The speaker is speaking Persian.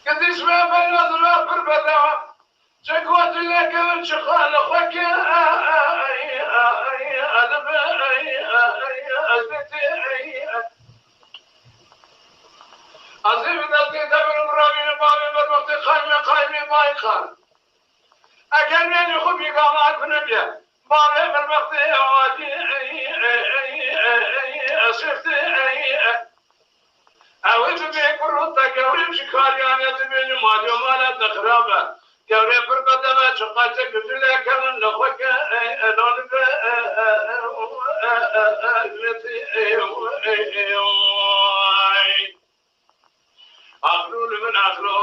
قديش ما بين أضراب البدوى شكوت لك من شخال أخوك عظيم دلتي دبر مرامي بابي بالوقت قايمي بايخان أكلمني خبي قامات بنبيا بابي بالوقت وادي أسفت أوي تبي كروتا كوري شكاريان تبي مالي ومالا تخرابا كوري بربدا ما شقاتك بلا كمان لخوك أنون أخلو لمن أخلو